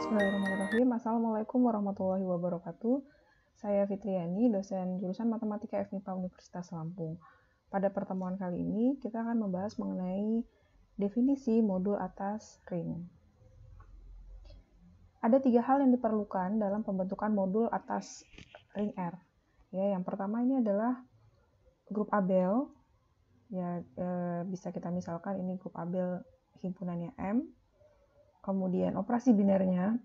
Bismillahirrahmanirrahim. Assalamualaikum warahmatullahi wabarakatuh. Saya Fitriani, dosen jurusan Matematika FMIPA Universitas Lampung. Pada pertemuan kali ini, kita akan membahas mengenai definisi modul atas ring. Ada 3 hal yang diperlukan dalam pembentukan modul atas ring R. Ya, yang pertama ini adalah grup Abel. Ya, bisa kita misalkan ini grup Abel himpunannya M. Kemudian operasi binernya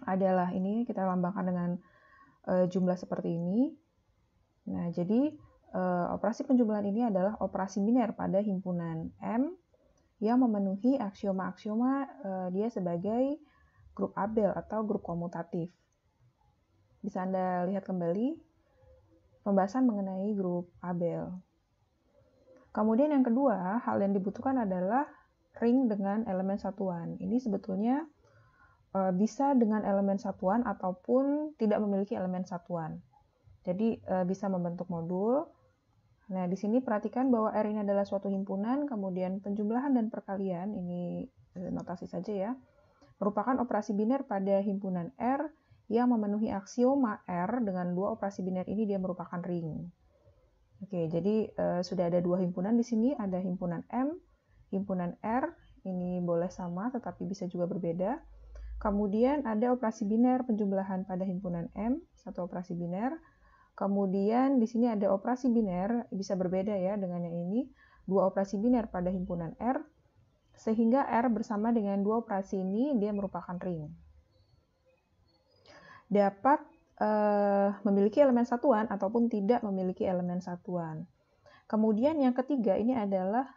adalah ini kita lambangkan dengan jumlah seperti ini. Nah, jadi operasi penjumlahan ini adalah operasi biner pada himpunan M yang memenuhi aksioma-aksioma dia sebagai grup Abel atau grup komutatif. Bisa Anda lihat kembali pembahasan mengenai grup Abel. Kemudian yang kedua, hal yang dibutuhkan adalah ring dengan elemen satuan. Ini sebetulnya bisa dengan elemen satuan ataupun tidak memiliki elemen satuan. Jadi bisa membentuk modul. Nah, di sini perhatikan bahwa R ini adalah suatu himpunan, kemudian penjumlahan dan perkalian, ini notasi saja ya, merupakan operasi biner pada himpunan R yang memenuhi aksioma R dengan 2 operasi biner ini dia merupakan ring. Oke, jadi sudah ada 2 himpunan di sini, ada himpunan M, himpunan R, ini boleh sama tetapi bisa juga berbeda. Kemudian ada operasi biner penjumlahan pada himpunan M, satu operasi biner. Kemudian di sini ada operasi biner, bisa berbeda ya dengan yang ini, 2 operasi biner pada himpunan R, sehingga R bersama dengan 2 operasi ini dia merupakan ring. Dapat memiliki elemen satuan ataupun tidak memiliki elemen satuan. Kemudian yang ketiga ini adalah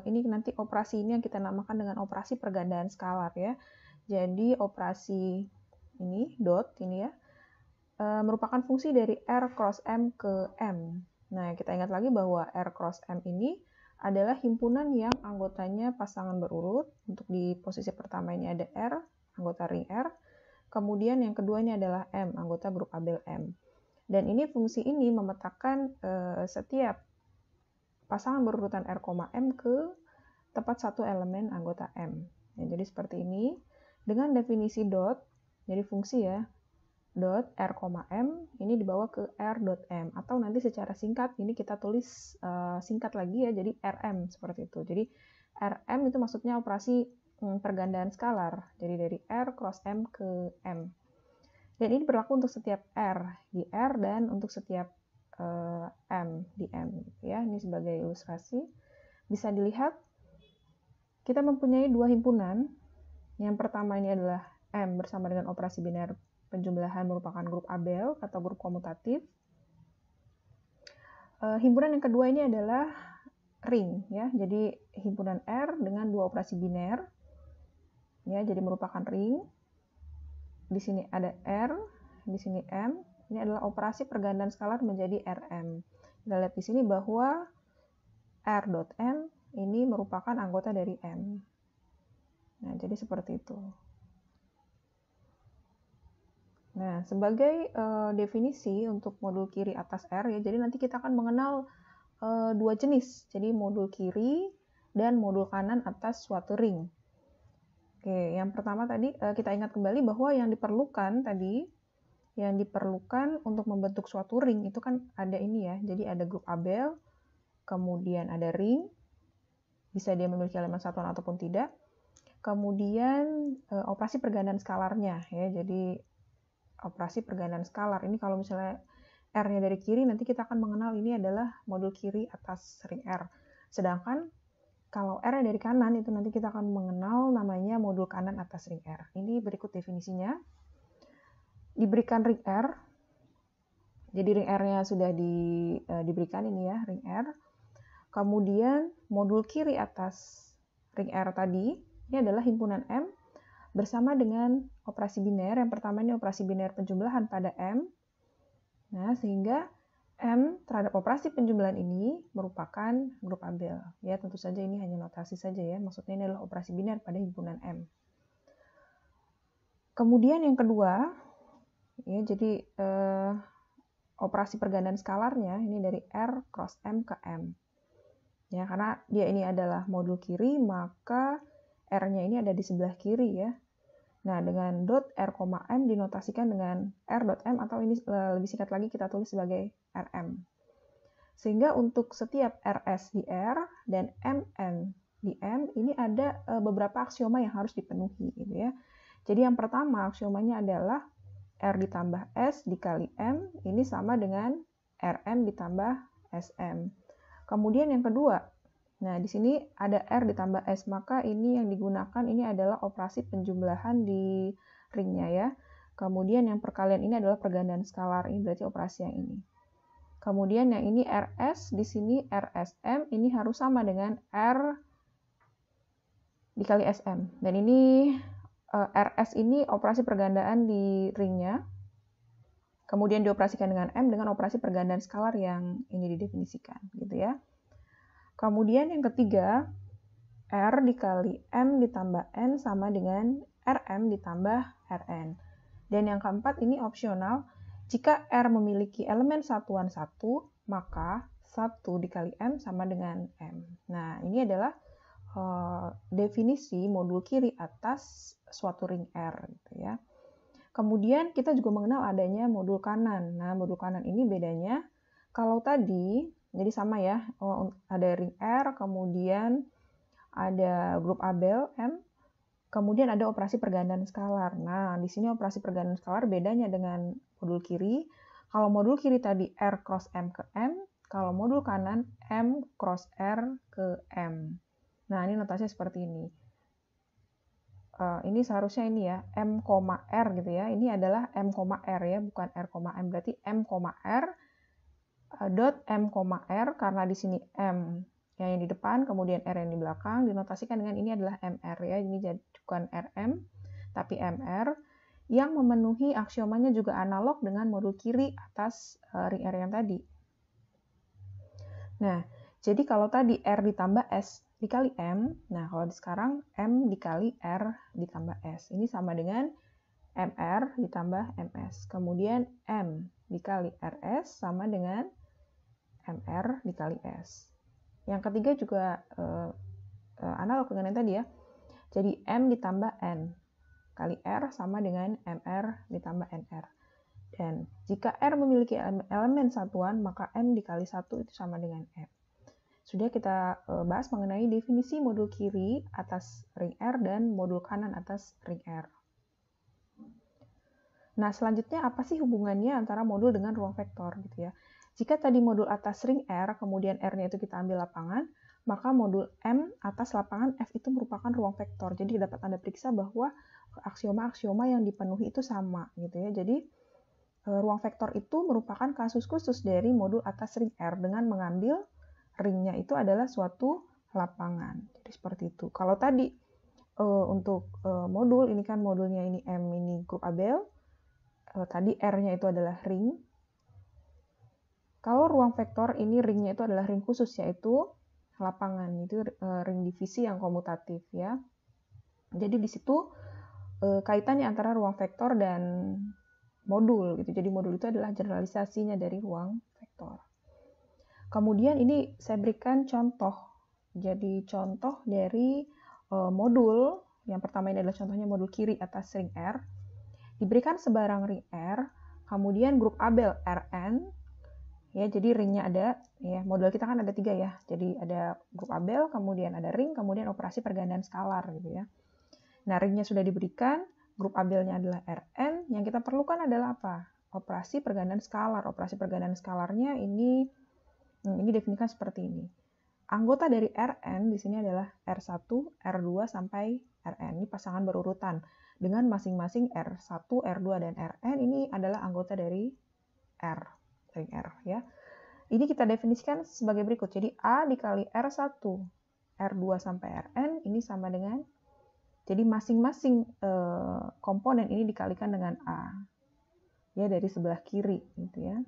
ini nanti operasi ini yang kita namakan dengan operasi pergandaan skalar ya. Jadi operasi ini dot ini ya merupakan fungsi dari R cross M ke M. Nah, kita ingat lagi bahwa R cross M ini adalah himpunan yang anggotanya pasangan berurut. Untuk di posisi pertama ini ada R, anggota ring R. Kemudian yang kedua ini adalah M, anggota grup Abel M. Dan ini fungsi ini memetakan setiap pasangan berurutan R, M ke tepat satu elemen anggota M. Ya, jadi seperti ini. Dengan definisi dot, jadi fungsi ya, dot R, M, ini dibawa ke R dot M. Atau nanti secara singkat, ini kita tulis singkat lagi ya, jadi RM seperti itu. Jadi RM itu maksudnya operasi pergandaan skalar. Jadi dari R cross M ke M. Dan ini berlaku untuk setiap R di R dan untuk setiap M di M. Ya, ini sebagai ilustrasi. Bisa dilihat, kita mempunyai 2 himpunan. Yang pertama ini adalah M bersama dengan operasi biner penjumlahan merupakan grup Abel atau grup komutatif. Himpunan yang kedua ini adalah ring ya. Jadi himpunan R dengan 2 operasi biner. Ya, jadi merupakan ring. Di sini ada R, di sini M. Ini adalah operasi pergandaan skalar menjadi RM. Kita lihat di sini bahwa R dot M ini merupakan anggota dari M. Nah, jadi seperti itu. Nah, sebagai definisi untuk modul kiri atas R ya, jadi nanti kita akan mengenal 2 jenis. Jadi modul kiri dan modul kanan atas suatu ring. Oke, yang pertama tadi kita ingat kembali bahwa yang diperlukan untuk membentuk suatu ring itu kan ada ini ya. Jadi ada grup Abel, kemudian ada ring, bisa dia memiliki elemen satuan ataupun tidak. Kemudian operasi pergandaan skalarnya ya. Jadi operasi pergandaan skalar ini kalau misalnya R-nya dari kiri, nanti kita akan mengenal ini adalah modul kiri atas ring R. Sedangkan kalau R dari kanan, itu nanti kita akan mengenal namanya modul kanan atas ring R. Ini berikut definisinya. Diberikan ring R, jadi ring R-nya sudah diberikan ini ya, ring R. Kemudian modul kiri atas ring R tadi, ini adalah himpunan M, bersama dengan operasi biner. Yang pertama ini operasi biner penjumlahan pada M. Nah, sehingga M terhadap operasi penjumlahan ini merupakan grup Abel. Ya, tentu saja ini hanya notasi saja ya. Maksudnya ini adalah operasi biner pada himpunan M. Kemudian yang kedua, ya, jadi operasi pergandaan skalarnya ini dari R cross M ke M. Ya, karena dia ini adalah modul kiri, maka R-nya ini ada di sebelah kiri ya. Nah, dengan .r, m dinotasikan dengan r.m atau ini lebih singkat lagi kita tulis sebagai rm. Sehingga untuk setiap rs di r dan mn di m ini ada beberapa aksioma yang harus dipenuhi gitu ya. Jadi yang pertama aksiomanya adalah r ditambah s dikali m ini sama dengan rm ditambah sm. Kemudian yang kedua, nah di sini ada r ditambah s, maka ini yang digunakan ini adalah operasi penjumlahan di ringnya ya. Kemudian yang perkalian ini adalah pergandaan skalar, ini berarti operasi yang ini. Kemudian yang ini rs, di sini rsm, ini harus sama dengan r dikali sm. Dan ini rs ini operasi pergandaan di ringnya. Kemudian dioperasikan dengan m dengan operasi pergandaan skalar yang ini didefinisikan gitu ya. Kemudian yang ketiga, r dikali m ditambah n sama dengan rm ditambah rn. Dan yang keempat ini opsional, jika r memiliki elemen satuan 1, maka 1 dikali m sama dengan m. Nah, ini adalah definisi modul kiri atas suatu ring R gitu ya. Kemudian kita juga mengenal adanya modul kanan. Nah, modul kanan ini bedanya kalau tadi jadi sama ya, ada ring R, kemudian ada grup Abel M, kemudian ada operasi pergandaan skalar. Nah, di sini operasi pergandaan skalar bedanya dengan modul kiri. Kalau modul kiri tadi R cross M ke M, kalau modul kanan M cross R ke M. Nah, ini notasinya seperti ini. Ini seharusnya ini ya, M, R gitu ya. Ini adalah M, R ya, bukan R, M. Berarti M, R dot M, R, karena di sini M yang di depan, kemudian R yang di belakang, dinotasikan dengan ini adalah MR ya. Ini bukan RM, tapi MR, yang memenuhi aksiomanya juga analog dengan modul kiri atas ring R yang tadi. Nah, jadi kalau tadi R ditambah S dikali M, nah kalau sekarang M dikali R ditambah S. Ini sama dengan MR ditambah MS. Kemudian M dikali RS sama dengan MR dikali S. Yang ketiga juga analog dengan yang tadi ya. Jadi M ditambah N kali R sama dengan MR ditambah NR. Dan jika R memiliki elemen satuan, maka M dikali 1 itu sama dengan M. Sudah kita bahas mengenai definisi modul kiri atas ring R dan modul kanan atas ring R. Nah, selanjutnya apa sih hubungannya antara modul dengan ruang vektor gitu ya? Jika tadi modul atas ring R, kemudian R-nya itu kita ambil lapangan, maka modul M atas lapangan F itu merupakan ruang vektor. Jadi dapat Anda periksa bahwa aksioma-aksioma yang dipenuhi itu sama gitu ya. Jadi ruang vektor itu merupakan kasus khusus dari modul atas ring R dengan mengambil ringnya itu adalah suatu lapangan. Jadi seperti itu. Kalau tadi untuk modul, ini kan modulnya ini M, ini grup Abel. Tadi R-nya itu adalah ring. Kalau ruang vektor ini ringnya itu adalah ring khusus, yaitu lapangan. Itu ring divisi yang komutatif ya. Jadi di situ kaitannya antara ruang vektor dan modul gitu. Jadi modul itu adalah generalisasinya dari ruang vektor. Kemudian ini saya berikan contoh. Jadi contoh dari modul, yang pertama ini adalah contohnya modul kiri atas ring R. Diberikan sebarang ring R, kemudian grup Abel Rn, ya jadi ringnya ada, ya modul kita kan ada 3 ya. Jadi ada grup Abel, kemudian ada ring, kemudian operasi pergandaan skalar gitu ya. Nah, ringnya sudah diberikan, grup Abelnya adalah Rn, yang kita perlukan adalah apa? Operasi pergandaan skalar. Operasi pergandaan skalarnya ini definisikan seperti ini. Anggota dari Rn di sini adalah R1, R2 sampai Rn. Ini pasangan berurutan dengan masing-masing R1, R2 dan Rn ini adalah anggota dari R, ring R ya. Ini kita definisikan sebagai berikut. Jadi A dikali R1, R2 sampai Rn ini sama dengan, jadi masing-masing komponen ini dikalikan dengan A. Ya, dari sebelah kiri gitu ya.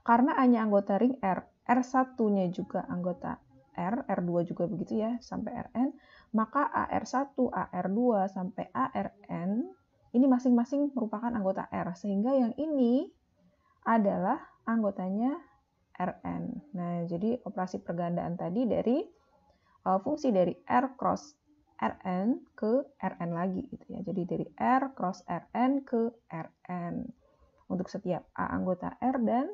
Karena A-nya anggota ring R, R1-nya juga anggota R, R2 juga begitu ya, sampai Rn, maka AR1, AR2, sampai ARN, ini masing-masing merupakan anggota R, sehingga yang ini adalah anggotanya Rn. Nah, jadi operasi pergandaan tadi dari fungsi dari R cross Rn ke Rn lagi gitu ya. Jadi dari R cross Rn ke Rn. Untuk setiap A anggota R dan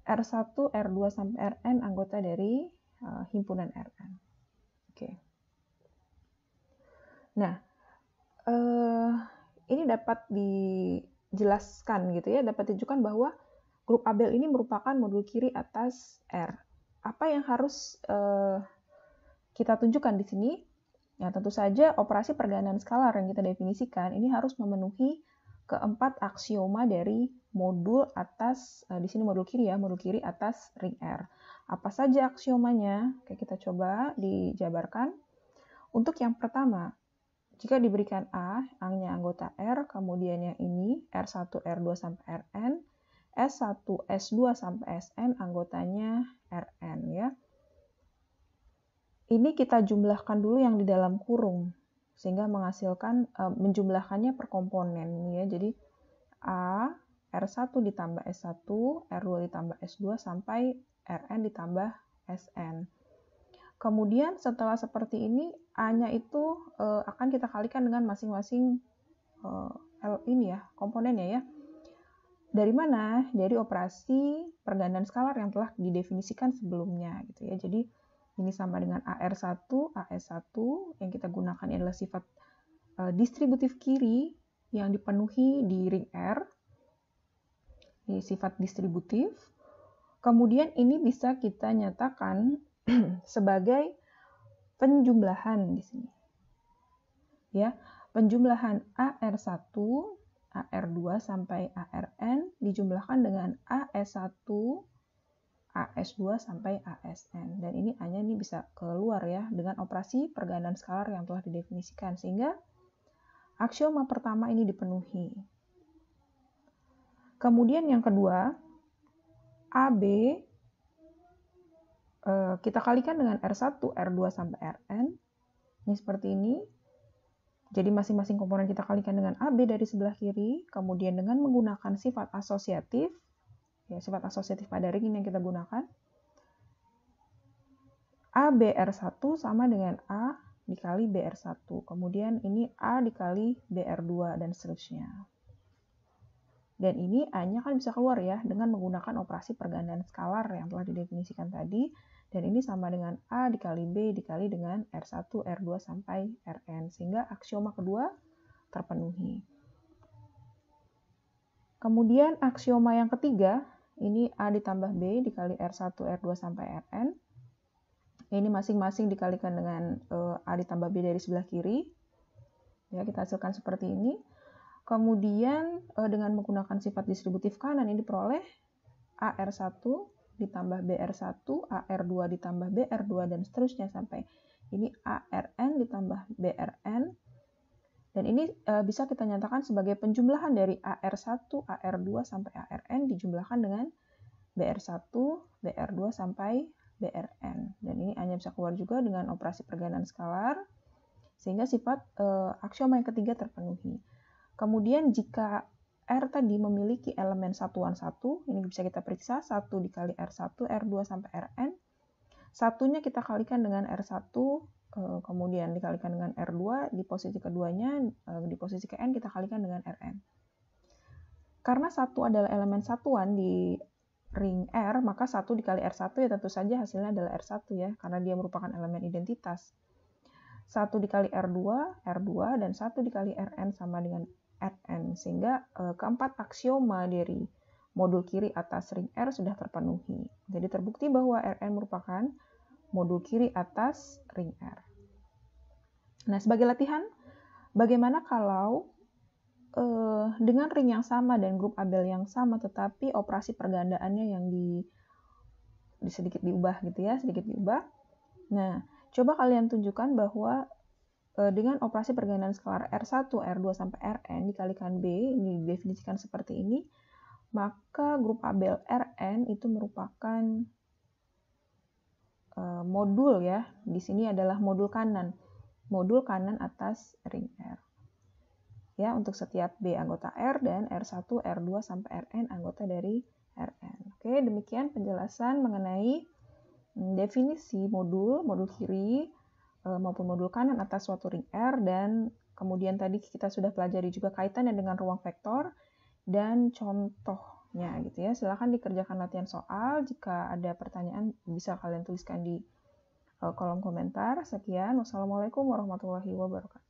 R1, R2 sampai Rn anggota dari himpunan Rn. Oke. Nah, ini dapat dijelaskan gitu ya, dapat ditunjukkan bahwa grup Abel ini merupakan modul kiri atas R. Apa yang harus kita tunjukkan di sini? Ya, tentu saja operasi pergandaan skalar yang kita definisikan ini harus memenuhi keempat aksioma dari modul atas, di sini modul kiri ya, modul kiri atas ring R. Apa saja aksiomanya? Oke, kita coba dijabarkan. Untuk yang pertama, jika diberikan A-nya anggota R, kemudian yang ini R1, R2 sampai Rn, S1, S2 sampai Sn anggotanya Rn ya. Ini kita jumlahkan dulu yang di dalam kurung sehingga menghasilkan menjumlahkannya per komponen ya. Jadi A R1 ditambah S1, R2 ditambah S2 sampai Rn ditambah Sn. Kemudian setelah seperti ini A-nya itu akan kita kalikan dengan masing-masing ini ya, komponennya ya. Dari mana? Dari operasi pergandaan skalar yang telah didefinisikan sebelumnya gitu ya. Jadi ini sama dengan AR1, AS1 yang kita gunakan adalah sifat distributif kiri yang dipenuhi di ring R. Ini sifat distributif. Kemudian ini bisa kita nyatakan sebagai penjumlahan di sini. Ya, penjumlahan AR1, AR2 sampai ARN dijumlahkan dengan AS1, AS2 sampai ASN. Dan ini A-nya ini bisa keluar ya dengan operasi pergandaan skalar yang telah didefinisikan sehingga aksioma pertama ini dipenuhi. Kemudian yang kedua, AB kita kalikan dengan R1, R2 sampai Rn. Ini seperti ini. Jadi masing-masing komponen kita kalikan dengan AB dari sebelah kiri, kemudian dengan menggunakan sifat asosiatif, ya sifat asosiatif pada ring ini yang kita gunakan. ABR1 sama dengan A dikali BR1, kemudian ini A dikali BR2 dan seterusnya. Dan ini A-nya kan bisa keluar ya dengan menggunakan operasi pergandaan skalar yang telah didefinisikan tadi. Dan ini sama dengan A dikali B dikali dengan R1, R2 sampai Rn. Sehingga aksioma kedua terpenuhi. Kemudian aksioma yang ketiga, ini A ditambah B dikali R1, R2 sampai Rn. Ini masing-masing dikalikan dengan A ditambah B dari sebelah kiri. Ya, kita hasilkan seperti ini. Kemudian dengan menggunakan sifat distributif kanan ini diperoleh AR1 ditambah BR1, AR2 ditambah BR2 dan seterusnya sampai ini ARN ditambah BRN. Dan ini bisa kita nyatakan sebagai penjumlahan dari AR1, AR2 sampai ARN dijumlahkan dengan BR1, BR2 sampai BRN. Dan ini hanya bisa keluar juga dengan operasi pergandaan skalar sehingga sifat aksioma yang ketiga terpenuhi. Kemudian jika R tadi memiliki elemen satuan 1, ini bisa kita periksa 1 dikali R1, R2 sampai Rn. Satunya kita kalikan dengan R1, kemudian dikalikan dengan R2, di posisi keduanya, di posisi ke N kita kalikan dengan Rn. Karena 1 adalah elemen satuan di ring R, maka 1 dikali R1 ya tentu saja hasilnya adalah R1 ya, karena dia merupakan elemen identitas. 1 dikali R2, R2, dan 1 dikali Rn sama dengan Rn, sehingga keempat aksioma dari modul kiri atas ring R sudah terpenuhi. Jadi terbukti bahwa Rn merupakan modul kiri atas ring R. Nah, sebagai latihan, bagaimana kalau dengan ring yang sama dan grup Abel yang sama, tetapi operasi pergandaannya yang sedikit diubah gitu ya, sedikit diubah. Nah, coba kalian tunjukkan bahwa dengan operasi pergandaan skalar R1, R2 sampai Rn dikalikan B, ini didefinisikan seperti ini, maka grup Abel Rn itu merupakan modul ya. Di sini adalah modul kanan atas ring R. Ya, untuk setiap B anggota R dan R1, R2 sampai Rn anggota dari Rn. Oke, demikian penjelasan mengenai definisi modul kiri, maupun modul kanan atas suatu ring R, dan kemudian tadi kita sudah pelajari juga kaitannya dengan ruang vektor dan contohnya gitu ya. Silakan dikerjakan latihan soal. Jika ada pertanyaan bisa kalian tuliskan di kolom komentar. Sekian, wassalamualaikum warahmatullahi wabarakatuh.